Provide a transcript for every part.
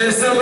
Kali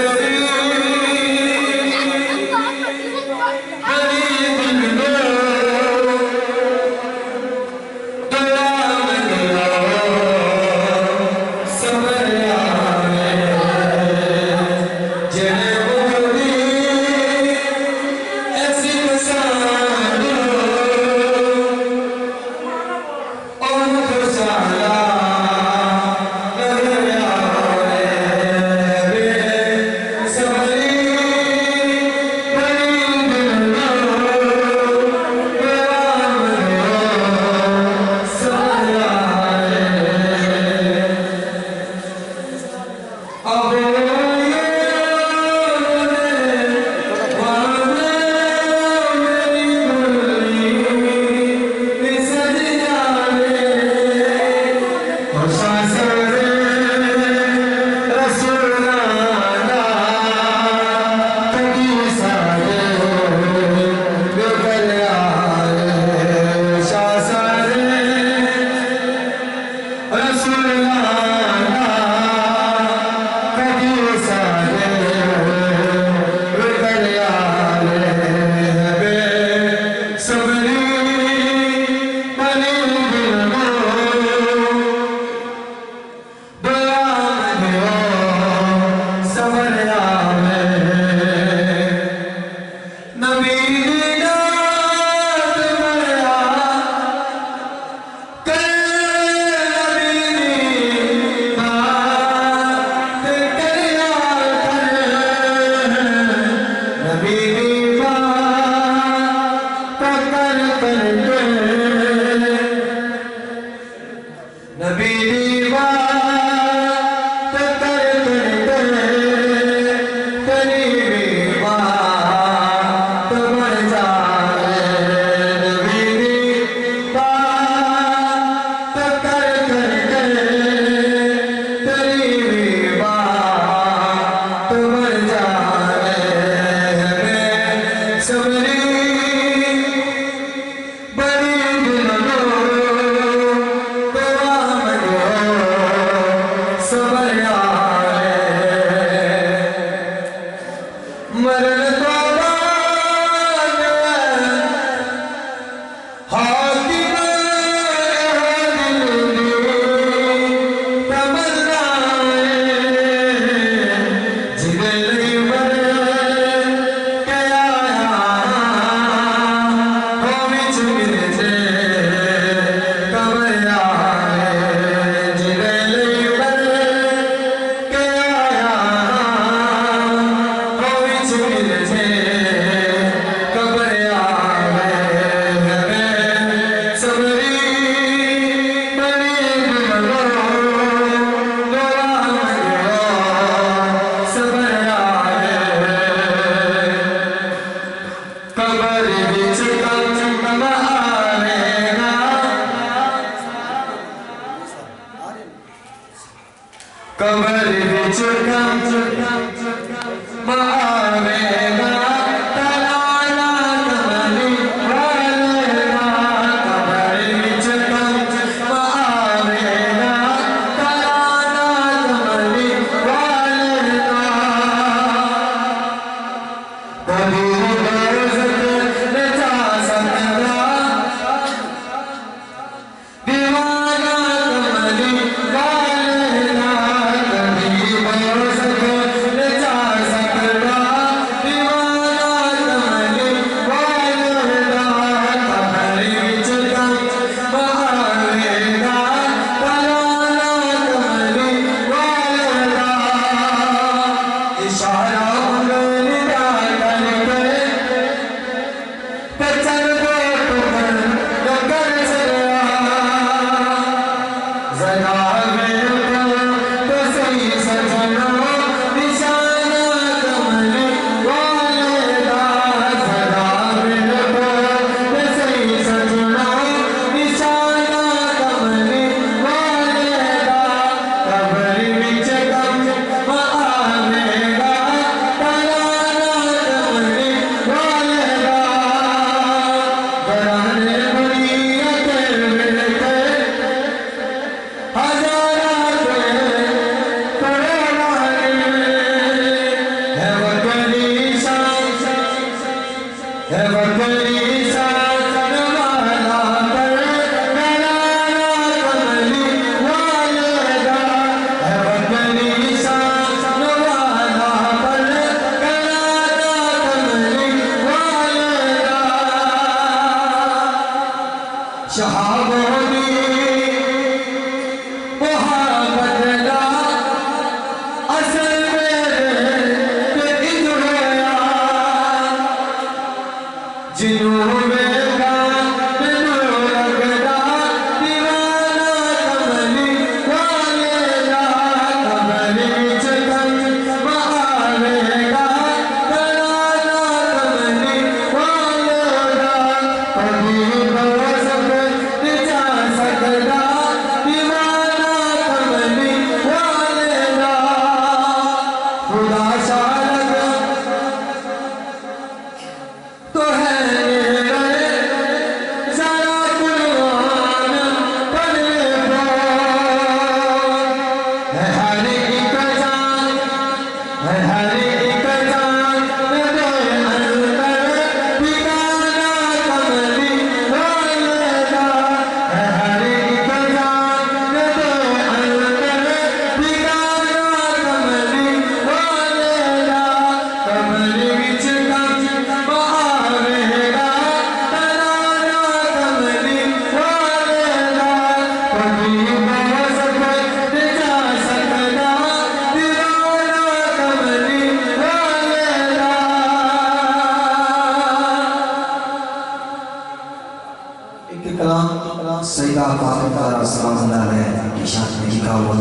سیدہ فاطمہ سلام اللہ علیہ کی شان میں لکھا ہوا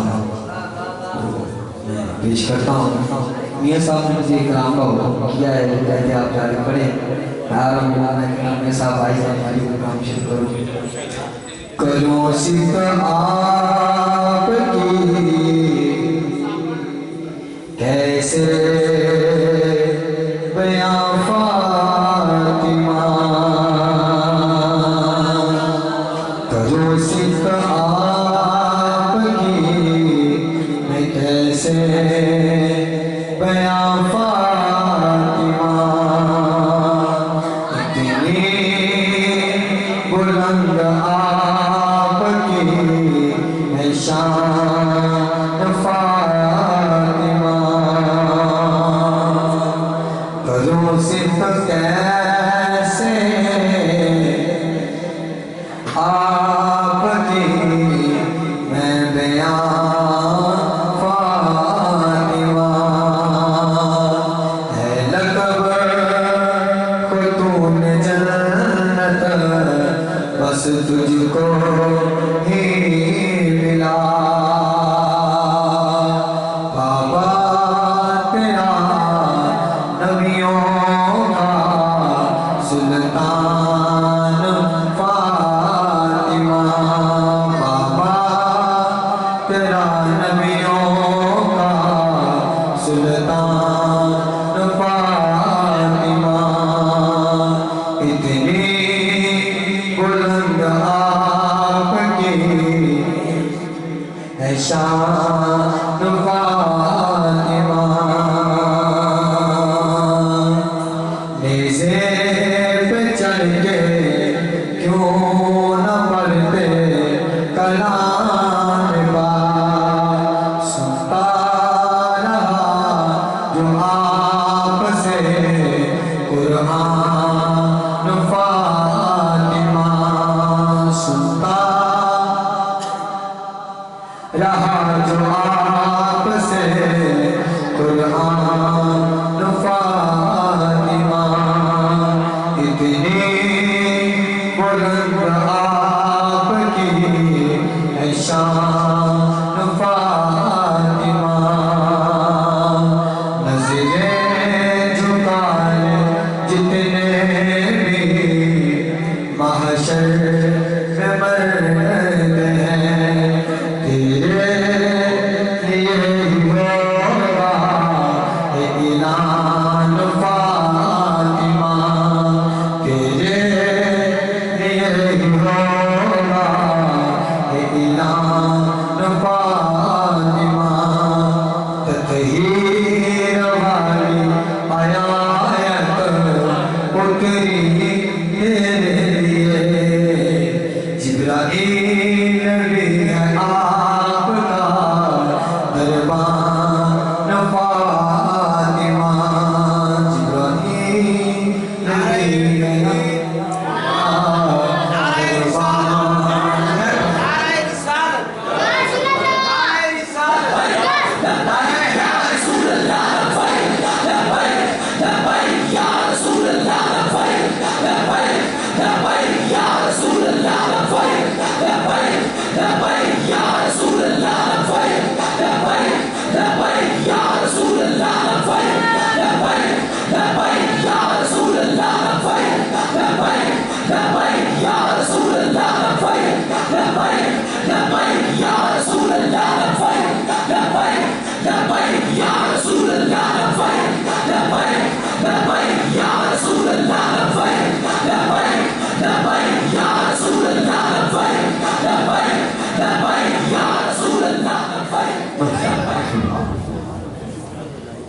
میں پیش کرتا ہوں. میاں صاحب نے مجھے اکرام کا کیا ہے، کہتے آپ جا کے پڑھیں. حرام مولانا اکرام میاں صاحب آئی ہیں، ہماری اکرام شروع کروں. کروں ست آپ کی کیسے بیاں فاطمہ، کروں ست آپ کی میں کیسے بیاں فاطمہ، اتنی بلند آپ کی ہے شان فاطمہ. کروں ست کیسے آپ کی میں بیاں فاطمہ، ہے لقب خاتون جنت بس تجھ کو ہی ملا. بابا تیرا نبیوں کا سلطان فاطمہ، بابا تیرا نبیوں کا سلطان فاطمہ. اتنی بلند آپ کی ہے شان فاطمہ. نیزے پہ چڑھ کے کیوں نہ پڑھتے کلام پاک، سنتا رہا جو آپ سے قرآن فاطمہ، سنتا رہا جو آپ سے قرآن فاطمہ. اتنی بلند آپ کی ہے شان فاطمہ، نظر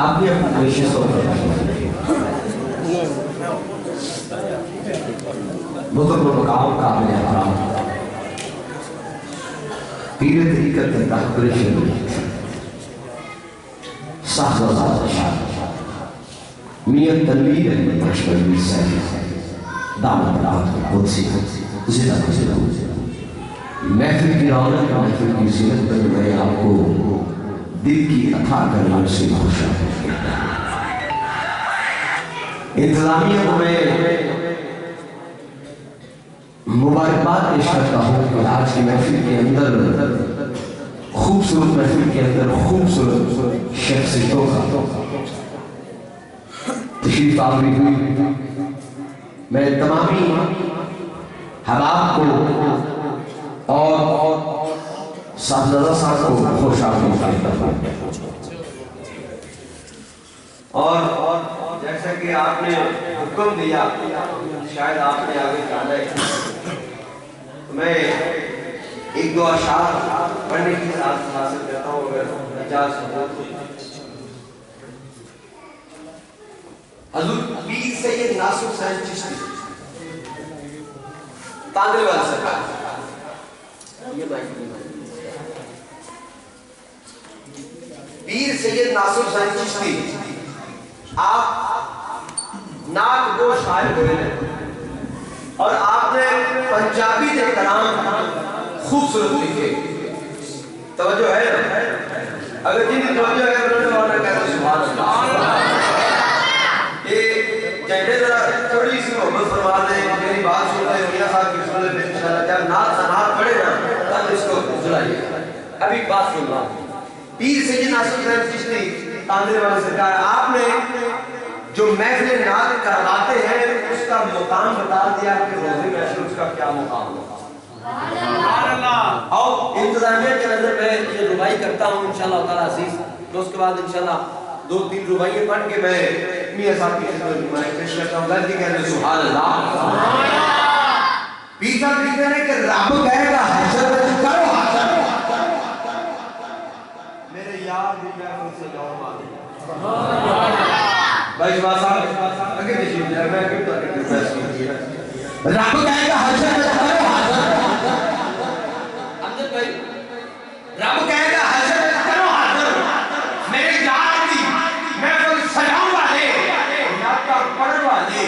اپنے اپنے کوشش کو بزرگ مقام قابل احترام پیر طریقت تحقیر شریف صاحب ذات شاہ میاں تنویر احمد بخشوی صاحب دعوت رات قدسی زندہ محفل کی رونق محفل کی زینت پر میں آپ کو دل کی عطا کرنے سے خوش ہوں۔ انتظامیہ کو میں مبارکباد پیش کرتا ہوں کہ آج کی محفل کے اندر خوبصورت محفل کے اندر خوبصورت شخصیتوں کا تشریف آوری ہوئی۔ میں تمامی حباب کو اور صاحبزادہ صاحب کو خوش آمدید کہتا ہوں۔ اور جیسا کہ آپ نے حکم دیا شاید آپ نے آگے جانا ہے، میں ایک دو اشعار پڑھنے کی ساتھ حاصل کرتا ہوں اگر اجازت ہو۔ حضور پیر سید ناصر حسین چشتی تاندل والا سرکار، یہ پیر سید ناصر حسین چشتی آپ ناک گو شاعر ہوئے ہیں اور آپ نے پنجابی کے کلام خوبصورت لکھے۔ توجہ ہے نا؟ اگر جن کی توجہ ہے انہوں نے وانا کہتا سبحان اللہ۔ یہ جنڈے ذرا تھوڑی سی محبت فرما دیں، میری بات سن رہے میاں صاحب کی سننے میں انشاءاللہ جب نعت پڑھے نا تب اس کو سنائیے۔ ابھی بات سن رہا ہوں۔ پیر سید ناصر حسین چشتی تاندل والا سرکار، آپ نے جو محفل نعت کرواتے ہیں اس کا مقام بتا دیا کہ روزے محشر اس کا کیا مقام ہوگا۔ اور انتظامیہ کے نظر میں یہ ربائی کرتا ہوں انشاءاللہ تعالیٰ عزیز، تو اس کے بعد انشاءاللہ دو تین ربائییں پڑھ کے میں میاں صاحب کی خدمت میں پیش کرتا ہوں۔ غلطی کہنے سبحان اللہ۔ پیر صاحب لکھتے ہیں کہ رب کہے گا حشر میں تو کرو حشر، میرے یار بھی میں سے جاؤ مانے بھائی جواب صاحب اگر دیکھیں جائے میں کیوں تو اگر دیکھ کیجئے رب کہے گا حشر میں کرو حشر، امجد بھائی رب کہے گا حشر میں کرو حشر، میرے یار بھی میں کوئی سجاؤں والے ناتا پڑھ والے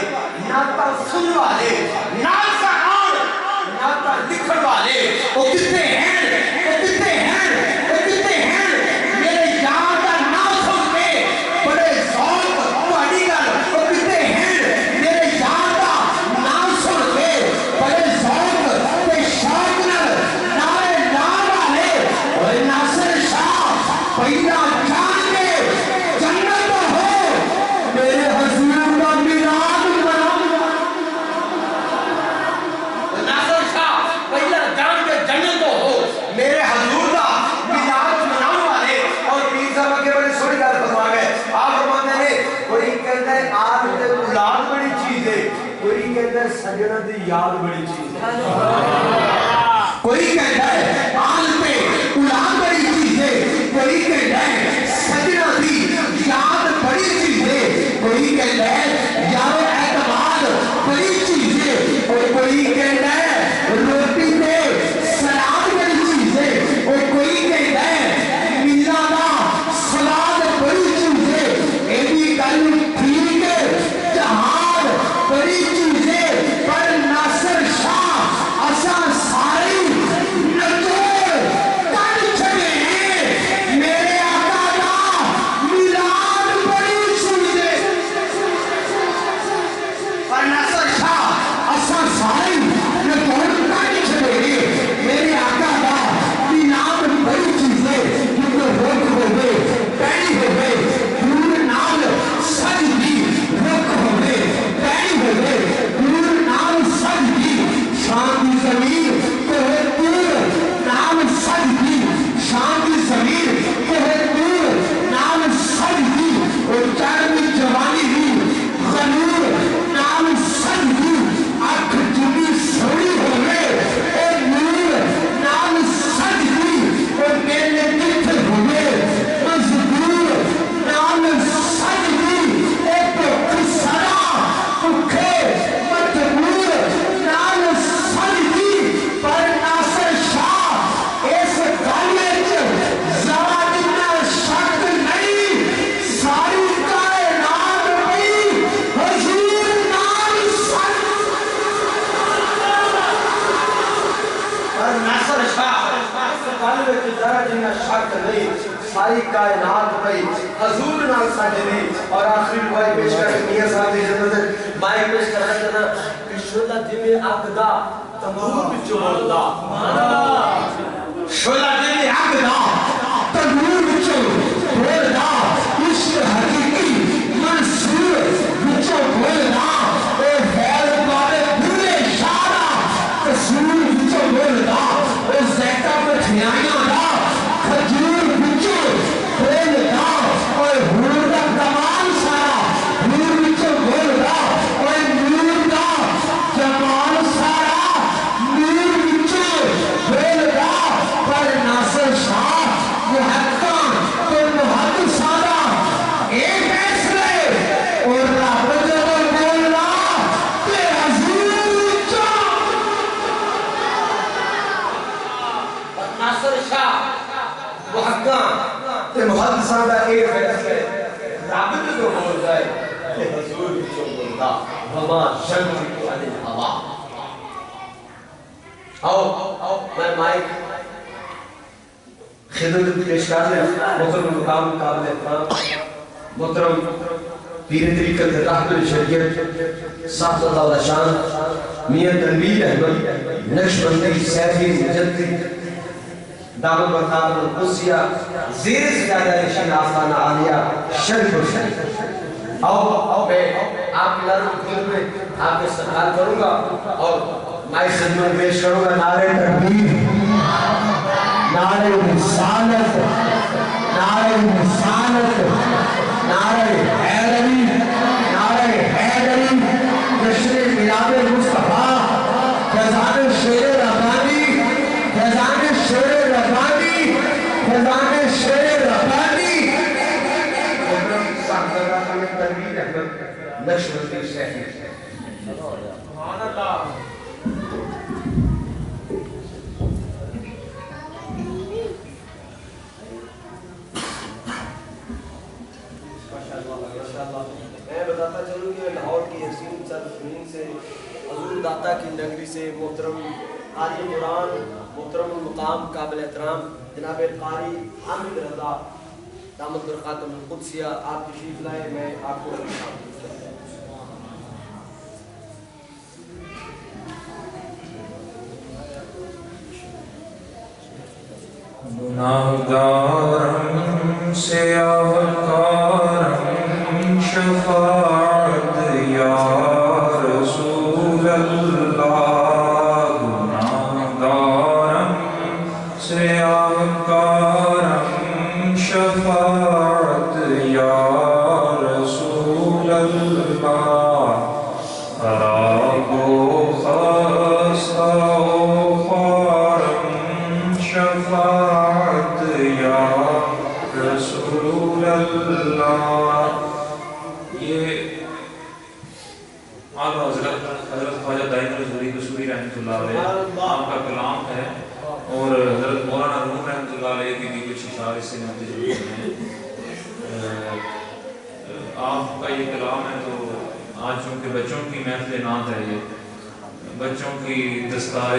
ناتا سن والے ناتا آن ناتا لکھن والے وہ کتنے ہیں وہ کتنے ہیں وہ کتنے ہیں میرے یار کا نام سن کے بڑے ذوق پڑھی گا وہ کتنے ہیں میرے یار کا نام سن کے بڑے ذوق بے شوق نعرے لا والے اور ناصر شاہ پہلا جان کے جنت ہو میرے حضور کا میلاد مناؤ، ناصر شاہ پہلا جان کے جنت ہو میرے حضور کا میلاد مناؤ والے۔ اور پیر صاحب کے بڑے سوڑی گال فرما گئے، آپ فرماتے ہیں کوئی کہتا ہے آج تے اولاد بڑی چیز ہے، کوئی کہتا ہے سجنہ دی یاد بڑی چیز ہے، کوئی کہتا ہے آج پہ اولاد بڑی چیز ہے، کوئی کہتا ہے سجنہ دی یاد بڑی چیز ہے، کوئی کہتا ہے یار اعتماد بڑی چیز ہے، اور کوئی کہتا ہے روٹی پہ سلاد بڑی چیز ہے، اور کوئی کہتا ہے میلانا سلاد بڑی چیز ہے، ایڈی گل ٹھیک ہے جہاد بڑی چیز ہے، پر ناصر شاہ اساں ساری نچوڑ کر چھڑے ہیں میرے آقا دا میں ذرا جنہ شک نہیں ساری کائنات بھائی حضور نال سجدی اور آخری دعائی پیش کر میاں صاحب دی خدمت مائک پیش کر رہا تھا کہ شولا دل عقدا تنور وچوں بولدا شولا دل عقدا تنور وچوں بولدا عشق حقیقی منصور وچوں بولدا اے خیر والے بھولے شارا تصور وچوں بولدا اے زیکا مٹھیاں دا کھجور وچوں بولدا اور حور دا کمال سارا حور وچوں بولدا اور نور دا جمال سارا نور وچوں بولدا پر ناصر شاہ محقاں تو محق سارا ایک فیصلے اور رب جدوں بولنا تے حضور وچوں ناصر شاہ محقاں تے محق سارا ایک فیصلے رب جدوں بول جائے تے حضور وچوں بولدا وما شمس عن الہوا آؤ میں مائک خدمت پیش کر لیں محترم مقام قابل احترام محترم پیر طریقت راہبر شریعت صاحب اللہ علیہ شان میاں تنویر احمد نقشبندی سیفی مجدد دامن برکات القدسیہ زیر سجادہ نشین آستانہ عالیہ شریف و شریف آؤ میں آپ کی لازم خود میں آپ کے استقبال کروں گا اور میں خدمت پیش کروں گا نعرہ تکبیر نعرہ رسالت نعرہ رسالت نعرہ حیدری نعرہ حیدری جشن میلاد مصطفیٰ فیضان شیر ربانی فیضان شیر ربانی فیضان شیر ربانی محترم صاحب اللہ تنویر احمد نقشبندی شہری سبحان اللہ میں بتاتا چلوں کہ لاہور کی حسین سرزمین سے حضور داتا کی نگری سے محترم قاری قرآن محترم المقام قابل احترام جناب قاری حامد رضا دامت برکات القدسیہ آپ تشریف لائے میں آپ کو گناہگارم سیاہکارم شفاعت یا رسول اللہ گناہگارم سیاہکارم شفاعت یا رسول اللہ خراب و خستہ و خوارم شفاعت یا رسول اللہ یہ آلہ حضرت خواجہ دائم الحضوری قصوری رحمۃ اللہ علیہ آپ کا کلام ہے اور حضرت مولانا روم رحمۃ اللہ علیہ کی بھی کچھ اشعار اس سے منتظر ہیں آپ کا یہ کلام ہے تو آج چونکہ بچوں کی محفل نعت ہے یہ بچوں کی دستار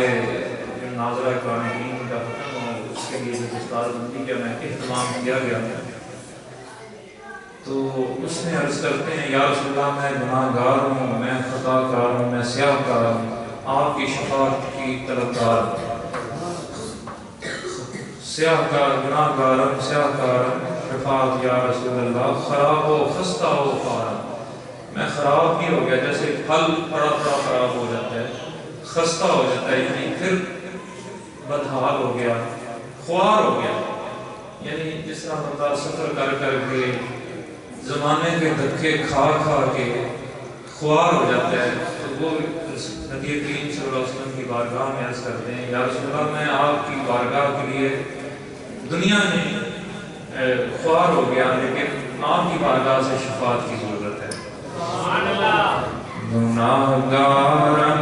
ناظرہ قرآن حکیم کا ختم اور اس کے لیے دستار بندی کا اہتمام کیا گیا تو اس میں عرض کرتے ہیں یا رسول اللہ میں گناہ گار ہوں میں خطا کار ہوں میں سیاہ کار ہوں آپ کی شفاعت کی طلبگار سیاہ کار گناہ گارم سیاہ کارم شفاعت یا رسول اللہ خراب و خستہ و خارم میں خراب بھی ہو گیا جیسے پھل پڑا خراب ہو جاتا ہے خستہ ہو جاتا ہے یعنی پھر بدحال ہو گیا خوار ہو گیا یعنی جس طرح بندہ سفر کر کر کے زمانے کے دھکے کھا کھا کے خوار ہو جاتا ہے تو وہ نبی کریم صلی اللہ علیہ وسلم کی بارگاہ میں عرض کرتے ہیں یا رسول اللہ میں آپ کی بارگاہ کے لیے دنیا میں خوار ہو گیا لیکن آپ کی بارگاہ سے شفاعت کی ضرورت ہے گناہگارم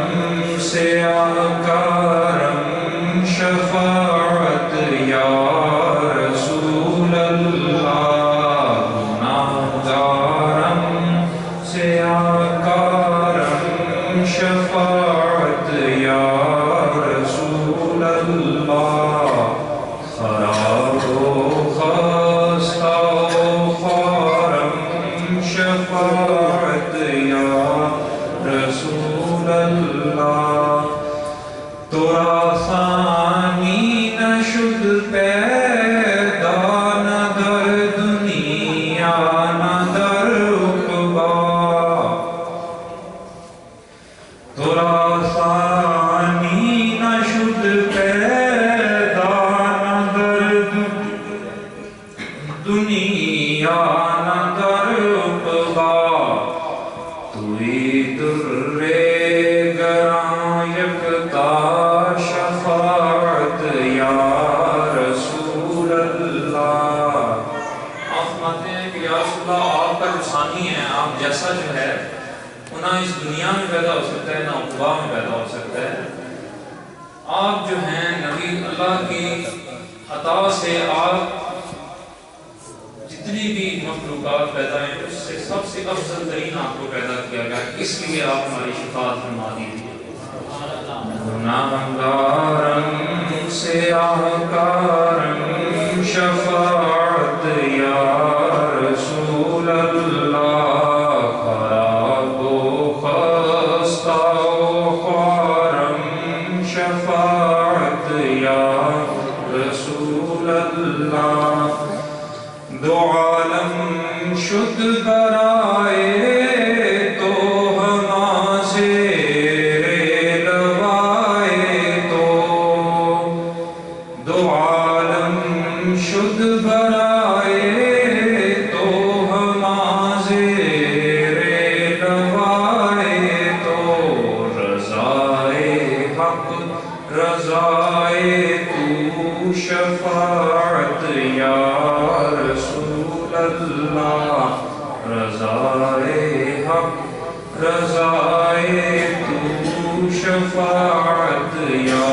سیاہکارم شفاعت یا رسول اللہ گناہگارم سیاہکارم شفاعت یا رسول اللہ شفاعت یا رسول اللہ تو آسانی نشد پیدا نہ در دنیا نہ در عقبا تو آسانی نشد پیدا نہ در دنیا نہ در عقبا توئی در گراں یکتا شفاعت یا رسول اللہ آپ فرماتے ہیں کہ یا رسول اللہ آپ کا جو ثانی ہے آپ جیسا جو ہے نہ اس دنیا میں پیدا ہو سکتا ہے نہ عقبہ میں پیدا ہو سکتا ہے آپ جو ہیں نبی اللہ کی عطا سے آپ جتنی بھی مخلوقات پیدا ہیں اس سے سب سے افضل ترین آپ کو پیدا کیا گیا اس لیے آپ ہماری شفاعت فرما دیجیے گناہگارم سیاہکارم شفاعت یا رسول اللہ خراب و خستہ و خوارم شفاعت یا رسول اللہ دو عالم شد برائے تو ہمازیر لوائے تو دو عالم شد برائے تو ہمازیر لوائے تو رضائے حق رضائے تو شفاعت یا رسول اللہ رضائے حق رضائے تو شفاعت یا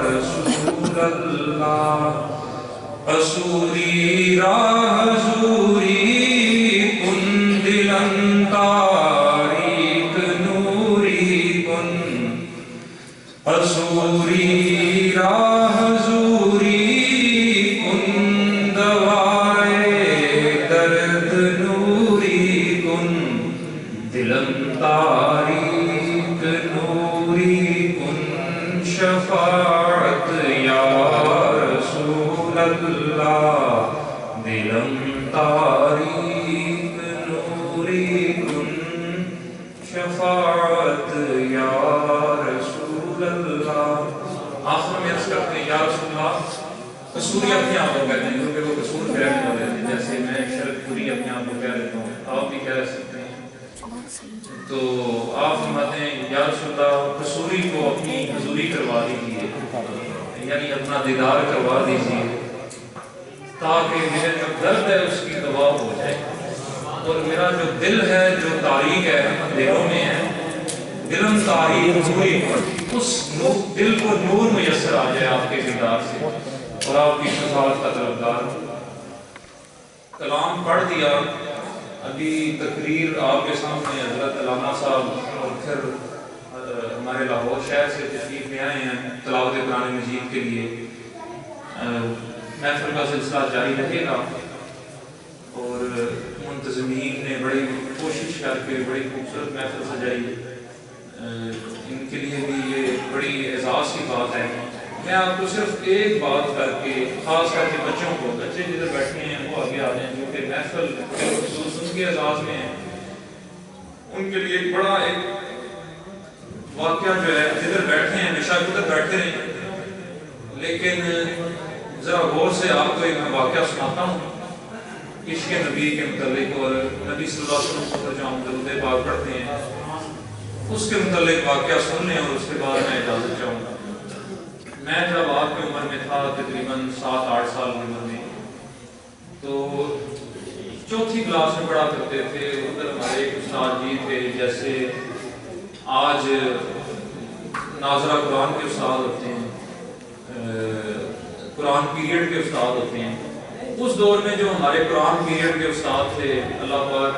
رسول اللہ حضوری راہ حضوری کن دلن تاریک نوری کن حضوری راہ حضوری کن دوائے درد نوری کن دلم تاریک نوری کن شفاعت یا رسول اللہ دلم تاریک نوری کن شفاعت یا رسول اللہ آخر میں عرض کرتے ہیں یا رسول اللہ قصوری اپنے آپ کو کہتے ہیں کیونکہ وہ قصور پہ رہنے والے ہیں جیسے میں شرک پوری اپنے آپ کو کہہ لیتا ہوں آپ بھی کہہ سکتے ہیں تو آپ فرماتے ہیں یا رسول اللہ قصوری کو اپنی حضوری کروا دیجیے یعنی اپنا دیدار کروا دیجیے تاکہ میرے جو درد ہے اس کی دوا ہو جائے اور میرا جو دل ہے جو تاریخ ہے دلوں میں ہے دلم تاریخ نوری اس دل کو نور میسر آ جائے آپ کے دیدار سے اور آپ کی شفاعت کا طلبگار کلام پڑھ دیا ابھی تقریر آپ کے سامنے حضرت علامہ صاحب اور پھر ہمارے لاہور شہر سے تشریف لے آئے ہیں تلاوت قرآن مجید کے لیے محفل کا سلسلہ جاری رہے گا اور منتظمین نے بڑی کوشش کر کے بڑی خوبصورت محفل سجائی ان کے لیے بھی یہ بڑی اعزاز کی بات ہے میں آپ کو صرف ایک بات کر کے خاص کر کے بچوں کو بچے جدھر بیٹھے ہیں وہ آگے آ جائیں جو کہ محفل خصوص ان کے اعزاز میں ہیں ان کے لیے ایک بڑا ایک واقعہ جو ہے جدھر بیٹھے ہیں ہمیشہ ادھر بیٹھتے رہیں لیکن ذرا غور سے آپ کو ایک واقعہ سناتا ہوں عشق نبی کے متعلق اور نبی صلی اللہ علیہ وسلم پر جو ہم درود پاک پڑھتے ہیں اس کے متعلق واقعہ سن لیں اور اس کے بعد میں اجازت چاہوں گا میں جب آپ کی عمر میں تھا تقریباً 7-8 سال کی عمر میں تو چوتھی کلاس میں پڑھا کرتے تھے ادھر ہمارے ایک استاد جی تھے جیسے آج ناظرہ قرآن کے استاد ہوتے ہیں قرآن پیریڈ کے استاد ہوتے ہیں اس دور میں جو ہمارے قرآن پیریڈ کے استاد تھے اللہ پاک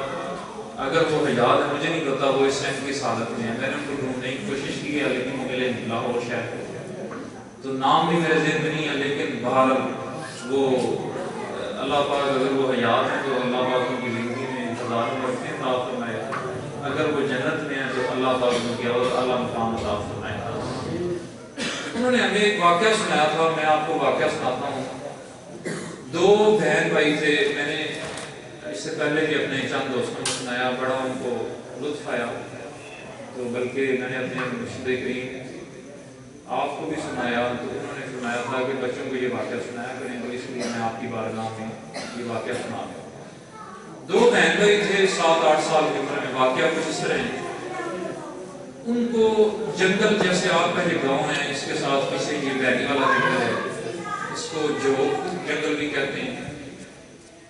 اگر وہ حیات ہے مجھے نہیں پتا وہ اس ٹائم کی حالت میں ہے میں نے ان کو ڈھونڈنے کی کوشش کی ہے لیکن وہ ملے لاہور شہر تو نام بھی میرے ذہن میں نہیں ہے لیکن بہرحال وہ اللہ پاک اگر وہ حیات ہیں تو اللہ پاک ان کی زندگی میں ہزاروں برکتیں عطا فرمائے، اگر وہ جنت میں ہیں تو اللہ تعالیٰ ان کے اور اعلیٰ مقام عطا فرمائے۔ انہوں نے ہمیں ایک واقعہ سنایا تھا، میں آپ کو واقعہ سناتا ہوں۔ دو بہن بھائی تھے، میں نے اس سے پہلے بھی اپنے چند دوستوں کو سنایا، بڑا ان کو لطف آیا، تو بلکہ میں نے اپنے مرشد کریم آپ کو بھی سنایا، تو انہوں نے سنایا تھا کہ بچوں کو یہ واقعہ سنایا کریں، تو اس لیے میں آپ کی بارگاہ میں یہ واقعہ سنا دوں۔ دو بہن بھائی تھے 7-8 سال کی عمر میں، واقعہ کچھ اس طرح ہے۔ ان کو جنگل، جیسے آپ کا یہ گاؤں ہے اس کے ساتھ پیچھے یہ ویلی والا جنگل ہے، اس کو جو جنگل بھی کہتے ہیں،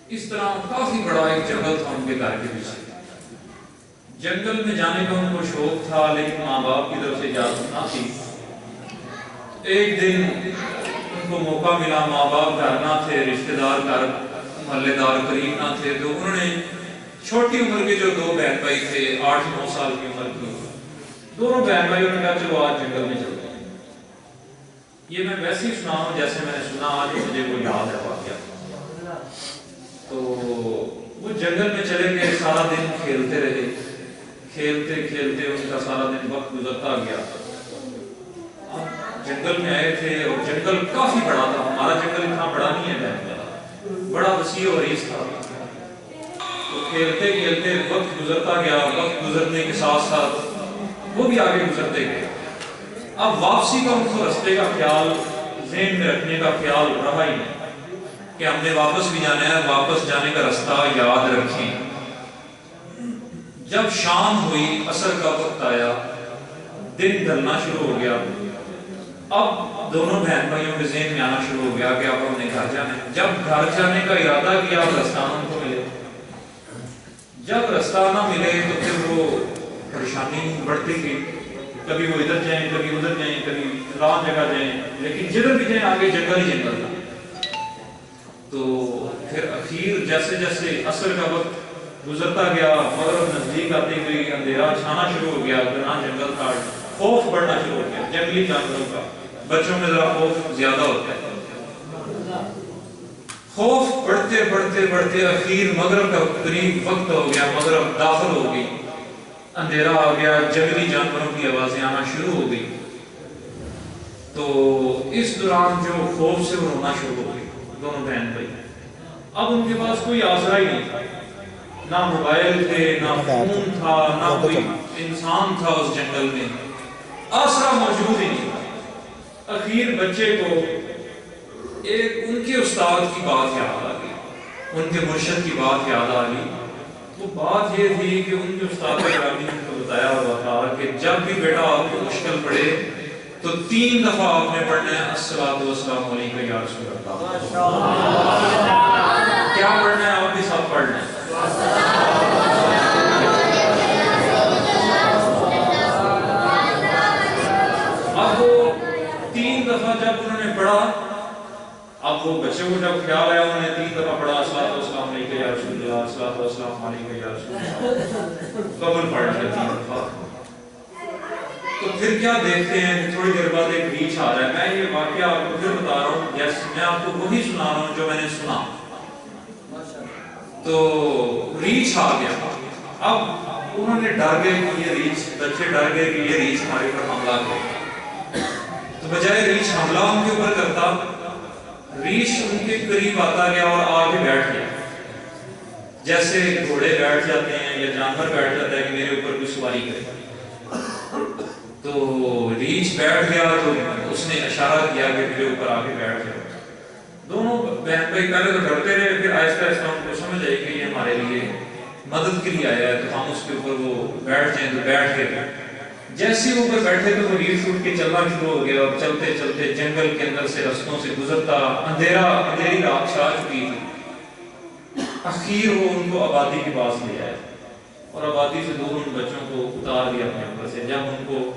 اس طرح کافی بڑا ایک جنگل تھا ان کے گھر کے پیچھے۔ جنگل میں جانے کا ان کو شوق تھا، لیکن ماں باپ کی طرف سے اجازت نہ تھی۔ ایک دن ان کو موقع ملا، ماں باپ گھر نہ تھے، رشتہ دار گھر محلے دار قریب نہ تھے، تو انہوں نے چھوٹی عمر کے جو دو بہن بھائی تھے 8-9 سال کی عمر کی، دونوں بہن بھائیوں نے کہا چلو آج جنگل میں چلتے ہیں۔ یہ میں ویسے ہی سنا ہوں جیسے میں نے سنا، آج مجھے وہ یاد ہے واقعہ۔ تو وہ جنگل میں چلے گئے، سارا دن کھیلتے رہے، کھیلتے کھیلتے ان کا سارا دن وقت گزرتا گیا۔ جنگل میں آئے تھے اور جنگل کافی بڑا تھا، ہمارا جنگل اتنا بڑا نہیں ہے، بڑا وسیع و عریض تھا۔ تو کھیلتے کھیلتے وقت گزرتا گیا، وقت گزرنے کے ساتھ ساتھ وہ بھی آگے گزرتے گئے۔ اب واپسی کا ان کو رستے کا خیال ذہن میں رکھنے کا خیال رہا ہی نہیں کہ ہم نے واپس بھی جانا ہے، واپس جانے کا رستہ یاد رکھیں۔ جب شام ہوئی، عصر کا وقت آیا، دن ڈھلنا شروع ہو گیا، اب دونوں بہن بھائیوں کے ذہن میں آنا شروع ہو گیا کہ اب ہم نے گھر جانا ہے۔ جب گھر جانے کا ارادہ کیا، رستہ ان کو ملے۔ جب رستہ نہ ملے تو پھر وہ پریشانی بڑھتی گئی، کبھی وہ ادھر جائیں، کبھی ادھر جائیں، کبھی فلاں جگہ جائیں، لیکن جدھر بھی جائیں آگے جنگل ہی جنگل تھا۔ تو پھر اخیر جیسے جیسے عصر کا وقت گزرتا گیا، مغرب نزدیک آتی گئی، اندھیرا چھانا شروع ہو گیا، گھنا جنگل تھا، خوف بڑھنا شروع ہو گیا جنگلی جانوروں کا۔ بچوں میں ذرا خوف زیادہ ہوتا ہے۔ خوف بڑھتے بڑھتے بڑھتے اخیر مغرب کا قریب وقت ہو گیا، مغرب داخل ہو گئی، اندھیرا آ گیا، جنگلی جانوروں کی آوازیں آنا شروع ہو گئی۔ تو اس دوران جو خوف سے وہ رونا شروع ہو گئی دونوں بہن بھائی۔ اب ان کے پاس کوئی آسرا ہی نہیں تھا، نہ موبائل تھے، نہ فون تھا، نہ کوئی انسان تھا اس جنگل میں، آسرا موجود ہی نہیں تھا۔ اخیر بچے کو ایک ان کے استاد کی بات یاد آ گئی، ان کے مرشد کی بات یاد آ گئی۔ وہ بات یہ تھی کہ ان کے استاد گرامی نے ان کو بتایا ہوا تھا کہ جب بھی بیٹا آپ کو مشکل پڑے تو 3 دفعہ آپ نے پڑھنا ہے الصلاۃ والسلام علیک یا رسول اللہ۔ کیا پڑھنا ہے؟ آپ بھی سب پڑھنا ہے۔ اب وہ 3 دفعہ جب انہوں نے پڑھا، اب وہ بچے کو جب خیال آیا، انہوں نے 3 دفعہ پڑھا الصلاۃ والسلام علیک یا رسول اللہ، الصلاۃ والسلام علیک یا رسول اللہ، قبل پڑھ لیا 3 دفعہ۔ تو پھر کیا دیکھتے ہیں کہ تھوڑی دیر بعد ایک ریچھ آ رہا ہے۔ میں یہ واقعہ آپ کو پھر بتا رہا ہوں، جیسے میں آپ کو وہی سنا رہا ہوں جو میں نے سنا۔ تو ریچھ آ گیا، اب انہوں نے ڈر گئے کہ یہ ریچھ، بچے ڈر گئے کہ یہ ریچھ ہمارے اوپر حملہ کرے۔ تو بجائے ریچھ حملہ ان کے اوپر کرتا، ریچھ ان کے قریب آتا گیا اور آ کے بیٹھ گیا، جیسے گھوڑے بیٹھ جاتے ہیں یا جانور بیٹھ جاتا ہے کہ میرے اوپر کوئی سواری کرے۔ تو ریچھ بیٹھ گیا تو اس نے اشارہ کیا کہ میرے اوپر آ کے بیٹھ گیا۔ دونوں بہن بھائی پہلے تو ڈرتے رہے، پھر آہستہ آہستہ ان کو سمجھ آئی کہ یہ ہمارے لیے مدد کے لیے آیا ہے، تو ہم اس کے اوپر وہ بیٹھ جائیں، تو بیٹھ گئے۔ جیسے ہی اوپر بیٹھے تو وہ ریچھ اٹھ کے چلنا شروع ہو گیا، اور چلتے چلتے جنگل کے اندر سے رستوں سے گزرتا، اندھیری رات چھا چکی تھی۔ اخیر وہ ان کو آبادی کے پاس لے آئے اور آبادی سے دور ان بچوں کو اتار دیا اپنے اوپر سے۔ جب ان کو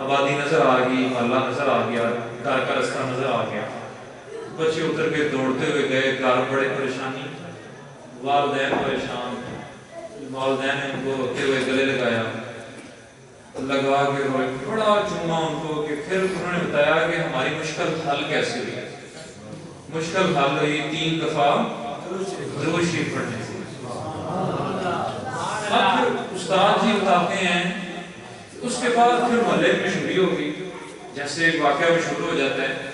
آبادی نظر آ گئی، محلہ نظر آ گیا، گھر کا رستہ نظر آ گیا، بچے اتر کے دوڑتے ہوئے گئے۔ گھر بڑے پریشانی، والدین پریشان، والدین نے ان کو روتے ہوئے گلے لگایا، لگا کے روئے، بڑا چوما ان کو، کہ پھر انہوں نے بتایا کہ ہماری مشکل حل کیسے ہوئی۔ مشکل حل ہوئی 3 دفعہ درود شریف پڑھنے سے۔ اب پھر استاد جی بتاتے ہیں، اس کے بعد پھر محلے میں شروع ہوگی، جیسے ایک واقعہ بھی شروع ہو جاتا ہے،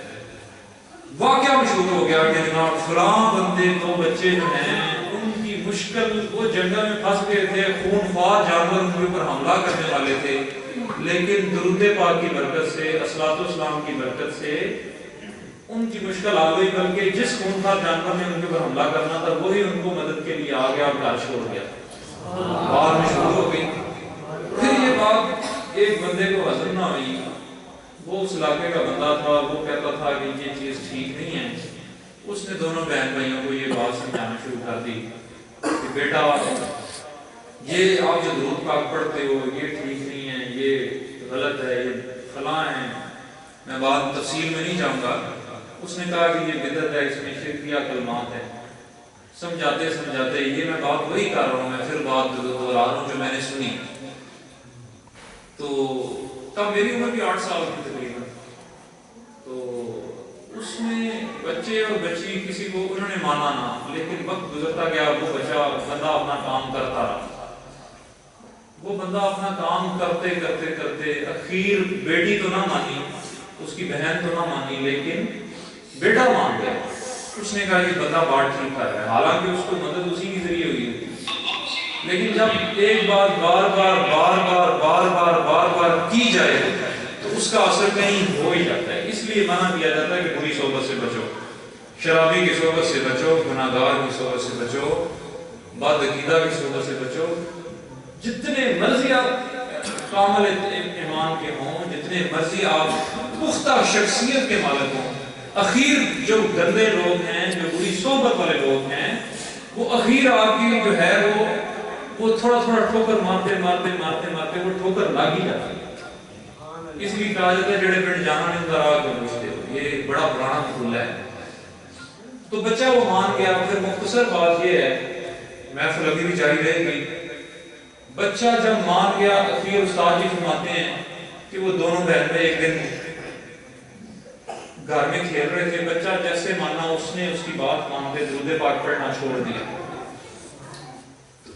واقعہ بھی شروع ہو گیا کہ جناب فلاں بندے تو بچے جو ہیں ان کی مشکل، وہ جنگل میں پھنس گئے تھے، خونخوار جانور ان کے اوپر حملہ کرنے والے تھے، لیکن درود پاک کی برکت سے، الصلوۃ والسلام کی برکت سے ان کی مشکل آ گئی، بلکہ جس خونخوار جانور نے ان کے اوپر حملہ کرنا تھا وہی ان کو مدد کے لیے آ گیا اور گھر چھوڑ گیا، بعد میں شروع ہو گئی۔ پھر یہ بات ایک بندے کو ہضم نہ ہوئی، وہ اس علاقے کا بندہ تھا، وہ کہتا تھا کہ یہ چیز ٹھیک نہیں ہے، اس نے دونوں بہن بھائیوں کو یہ بات سمجھانا شروع کر دی کہ بیٹا یہ آپ جو درود پاک پڑھتے ہو یہ ٹھیک نہیں ہے، یہ غلط ہے، یہ فلاں ہے، میں بات تفصیل میں نہیں جاؤں گا۔ اس نے کہا کہ یہ بدعت ہے، اس میں شرکیہ کلمات ہے، سمجھاتے سمجھاتے یہ میں بات وہی کر رہا ہوں، میں پھر بات دوہرا رہا ہوں جو میں نے سنی۔ تو تب میری عمر بھی 8 سال کی تقریباً، تو اس میں بچے اور بچی کسی کو انہوں نے مانا نہ، لیکن وقت گزرتا گیا، وہ بندہ اپنا کام کرتا رہا، وہ بندہ اپنا کام کرتے کرتے کرتے اخیر بیٹی تو نہ مانی، اس کی بہن تو نہ مانی، لیکن بیٹا مان گیا۔ اس نے کہا یہ بندہ بات ٹھیک کر رہا ہے، حالانکہ اس کو مدد اسی کے ذریعے ہوئی ہوتی، لیکن جب ایک بات بار بار بار بار بار بار بار بار کی جائے تو اس کا اثر کہیں ہو ہی جاتا ہے۔ اس لیے منع کیا جاتا ہے کہ بری صحبت سے بچو، شرابی کی صحبت سے بچو، گناہ گار کی صحبت سے بچو، بد عقیدہ کی صحبت سے بچو۔ جتنے مرضی آپ کامل ایمان کے ہوں، جتنے مرضی آپ پختہ شخصیت کے مالک ہوں، اخیر جو گندے لوگ ہیں، جو بری صحبت والے لوگ ہیں، وہ اخیر آپ کی جو ہے وہ تھوڑا تھوڑا ٹھوکر مارتے مارتے مارتے مارتے وہ ٹھوکر لگ ہی جاتی ہے۔ اس لیے کہا جاتا ہے جڑے پنڈ جانا نہیں اندر آگ میں پوچھتے ہو، یہ بڑا پرانا پھول ہے۔ تو بچہ وہ مان گیا۔ پھر مختصر بات یہ ہے، محفل ابھی بھی جاری رہے گی، بچہ جب مان گیا، اخیر استاد جی فرماتے ہیں کہ وہ دونوں بہن بھائی ایک دن گھر میں کھیل رہے تھے، بچہ جیسے مانا اس نے اس کی بات مانتے درود پاک پڑھنا چھوڑ دیا،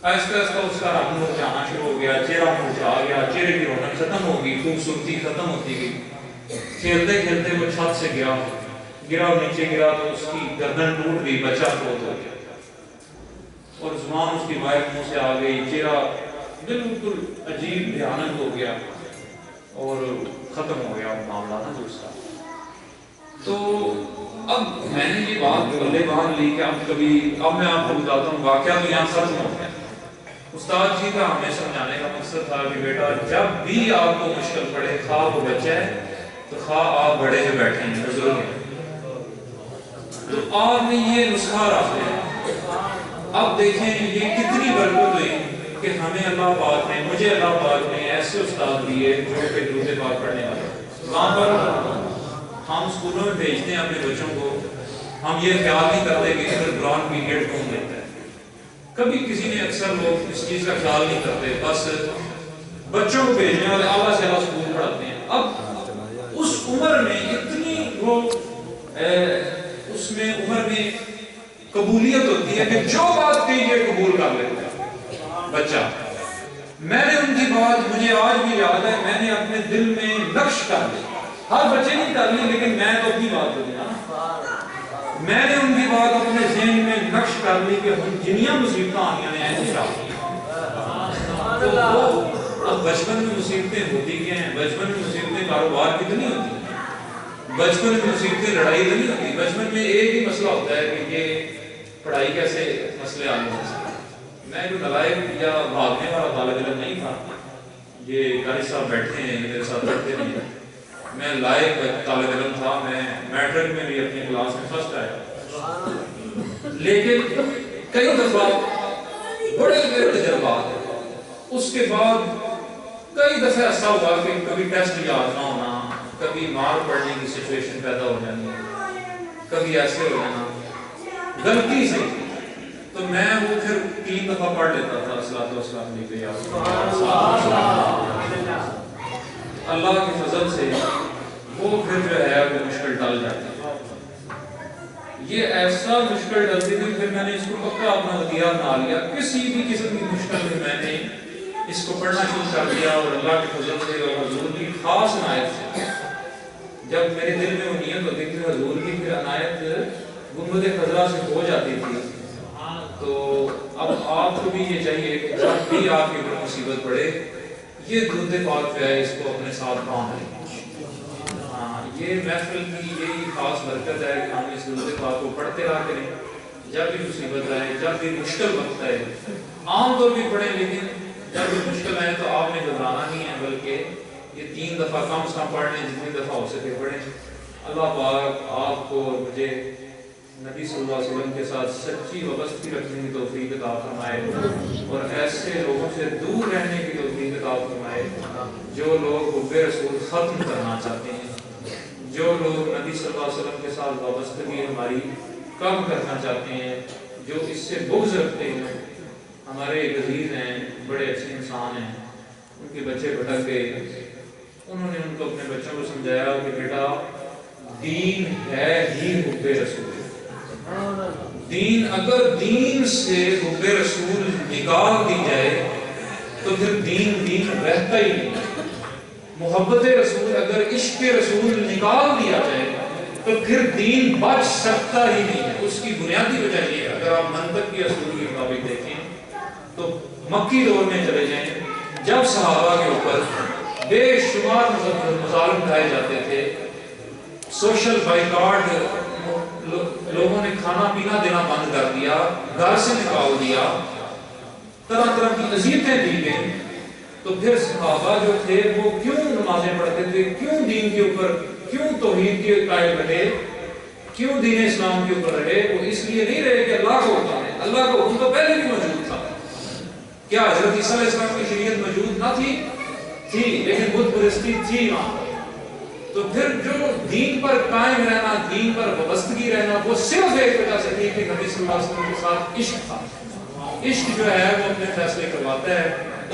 آہستہ آہستہ اس کا رنگ مرجھانا شروع ہو گیا، چہرہ مرجھا گیا، چہرے کی رونق ختم ہو گئی، خوبصورتی ختم ہوتی گئی۔ کھیلتے کھیلتے وہ چھت سے گرا نیچے گرا تو اس کی گردن ٹوٹ گئی، بچہ فوت ہو گیا، اور زبان اس کی باہر منہ سے آ گئی، چہرہ بالکل عجیب بھیانک ہو گیا اور ختم ہو گیا معاملہ نا دوسرا۔ تو اب میں نے یہ بات پلے باندھ لی کہ اب میں آپ کو بتاتا ہوں واقعہ تو یہاں ختم ہو گیا۔ استاد جی کا ہمیں سمجھانے کا مقصد تھا کہ بیٹا جب بھی آپ کو مشکل پڑے، خواہ وہ بچہ ہے تو خواہ آپ بڑے ہیں بیٹھے ہیں بزرگ ہیں، تو آپ نے یہ نسخہ رکھتے ہیں۔ اب دیکھیں یہ کتنی برکت ہوئی کہ ہمیں اللہ پاک نے، مجھے اللہ پاک نے ایسے استاد دیے جو کہ درود پاک پڑھنے والے۔ وہاں پر ہم اسکولوں میں بھیجتے ہیں اپنے بچوں کو، ہم یہ خیال نہیں کرتے کہ ادھر قرآن پیریڈ کون دیتا ہے، کبھی کسی نے اکثر لوگ اس چیز کا خیال نہیں کرتے، بس بچوں کو بھیجنے والے اعلیٰ سے اعلیٰ اسکول پڑھاتے ہیں۔ اب اس عمر میں اتنی وہ اس میں عمر میں قبولیت ہوتی ہے کہ جو بات کہیے قبول کر لیتا ہے بچہ۔ میں نے ان کی بات، مجھے آج بھی یاد ہے، میں نے اپنے دل میں نقش کر لی، ہر بچے نہیں کر لی لیکن میں تو اپنی بات کروں نا، میں نے ان کی بات اپنے ذہن میں نقش کر لی کہ جنیاں مصیبتیں آنیاں نے ایسے شاپ اب بچپن میں مصیبتیں ہوتی کیا ہیں؟ بچپن میں مصیبتیں کاروبار کی تو نہیں ہوتی، بچپن میں مصیبتیں لڑائی تو نہیں ہوتی، بچپن میں ایک ہی مسئلہ ہوتا ہے کہ یہ پڑھائی کیسے مسئلے حل ہو سکتے۔ میں کوئی نالائق یا بھاگنے والا طالب علم نہیں تھا، یہ قاری صاحب بیٹھے ہیں میرے ساتھ پڑھتے نہیں ہیں، میں لائق طالب علم تھا، میں میٹرک میں بھی اپنی کلاس میں فرسٹ آیا، لیکن کئی دفعہ بڑے بڑے تجربات ہیں۔ اس کے بعد کئی دفعہ ایسا ہوا کہ کبھی ٹیسٹ یاد نہ ہونا، کبھی مار پڑنے کی سچویشن پیدا ہو جانی، کبھی ایسے ہو جانا غلطی سے، تو میں وہ پھر 3 دفعہ پڑھ لیتا تھا الصلوۃ والسلام علیہ کے یاد۔ اللہ کی فضل سے وہ پھر جو ہے وہ مشکل ٹل جاتی ہے۔ یہ ایسا مشکل ڈلتی تھی، پھر میں نے اس کو پکا اپنا ہتھیار بنا لیا، کسی بھی قسم کی مشکل میں میں نے اس کو پڑھنا شروع کر دیا، اور اللہ کے فضل سے اور حضور کی خاص عنایت سے جب میرے دل میں وہ نیت ہوتی تھی حضور کی، پھر عنایت گنبد خضرا سے ہو جاتی تھی. تو اب آپ کو بھی یہ چاہیے کہ جب بھی آپ کے اوپر مصیبت پڑے یہ درود پاک جو ہے اس کو اپنے ساتھ کام لیں. یہ محفل کی یہی خاص برکت ہے کہ ہم اس درود پاک کو پڑھتے رہا کریں جب بھی مصیبت آئے، جب بھی مشکل وقت آئے. عام طور بھی پڑھیں، لیکن جب بھی مشکل آئے تو آپ نے گھبرانا نہیں ہے، بلکہ یہ 3 دفعہ کم سے کم پڑھ لیں، جتنی دفعہ ہو سکے پڑھیں. اللہ پاک آپ کو مجھے نبی صلی اللہ علیہ وسلم کے ساتھ سچی وابستگی رکھنے کی توفیق عطا فرمائے، اور ایسے لوگوں سے دور رہنے کی توفیق عطا فرمائے جو لوگ حب رسول ختم کرنا چاہتے ہیں، جو لوگ نبی صلی اللہ علیہ وسلم کے ساتھ وابستگی ہماری کم کرنا چاہتے ہیں، جو اس سے بغض رکھتے ہیں. ہمارے عزیز ہیں، بڑے اچھے انسان ہیں، ان کے بچے بھٹک گئے، انہوں نے ان کو اپنے بچوں کو سمجھایا کہ بیٹا دین ہے ہی حب رسول. دین اگر دین سے حب رسول نکال دی جائے تو پھر دین رہتا ہی نہیں. محبت رسول اگر عشق رسول نکال دیا جائے تو پھر دین بچ سکتا ہی نہیں ہے. اس کی بنیادی وجہ یہ ہے، اگر آپ منطق کی اصول کے مطابق دیکھیں تو مکی دور میں چلے جائیں، جب صحابہ کے اوپر بے شمار مظالم اٹھائے جاتے تھے، سوشل بائیکاٹ، لوگوں نے کھانا پینا دینا بند کر دیا، گھر سے نکال دیا، طرح طرح کی اذیتیں دی گئیں، تو پھر صحابہ جو تھے وہ کیوں نمازیں پڑھتے تھے، کیوں دین کے اوپر، کیوں توحید کے قائل رہے، کیوں دین اسلام کے اوپر رہے؟ وہ اس لیے نہیں رہے کہ اللہ کو حکم ہے، اللہ کو حکم تو پہلے بھی موجود تھا. کیا حضرت عیسیٰ علیہ السلام کی شریعت موجود نہ تھی لیکن بت پرستی تھی وہاں. تو پھر جو دین پر قائم رہنا، دین پر وابستگی رہنا، وہ صرف ایک وجہ سے تھی کہ نبی صلی اللہ علیہ وسلم کے ساتھ عشق تھا. عشق جو ہے وہ اپنے فیصلے کرواتا ہے.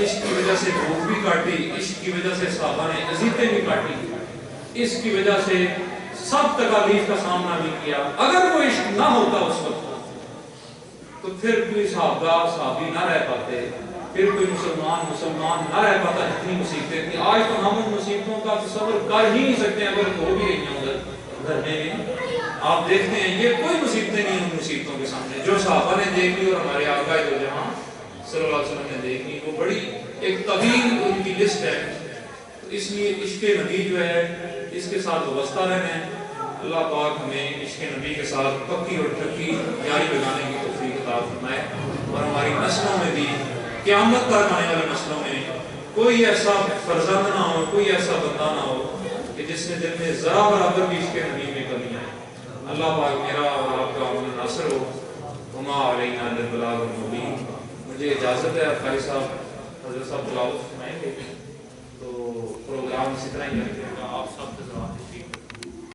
عشق کی وجہ سے بھوک بھی کاٹی، عشق کی وجہ سے صحابہ نے اذیتیں بھی کاٹی، اس کی وجہ سے سب تکالیف کا سامنا بھی کیا. اگر وہ عشق نہ ہوتا اس وقت تو پھر کوئی صحابی نہ رہ پاتے، پھر کوئی مسلمان نہ رہ پاتا. جتنی مصیبتیں تھیں، آج تو ہم ان مصیبتوں کا تصور کر ہی نہیں سکتے ہیں، اگر ہو بھی رہی ہیں ادھر گھر میں. آپ دیکھتے ہیں یہ کوئی مصیبتیں نہیں ان مصیبتوں کے سامنے جو صحابہ نے دیکھ لی اور ہمارے آقا دو جہاں صلی اللہ علیہ وسلم نے دیکھ لی. وہ بڑی ایک طویل ان کی لسٹ ہے. اس لیے عشق نبی جو ہے اس کے ساتھ وابستہ رہنا ہے. اللہ پاک ہمیں عشق نبی کے ساتھ پکی اور ٹھکی جاری لگانے کی توفیق عطا فرمائے، اور ہماری نسلوں میں بھی قیامت تک آنے والی نسلوں میں کوئی ایسا فرزند نہ ہو، کوئی ایسا بندہ نہ ہو کہ جس نے دل میں ذرا برابر بھی عشق نبی میں کمی آئے. اللہ پاک میرا اور آپ کا عمل ناصر ہو. وما علینا الا البلاغ المبین. مجھے اجازت ہے، قاری صاحب حضرت صاحب تلاوت فرمائیں گے، تو پروگرام اسی طرح ہی رکھیں گا. آپ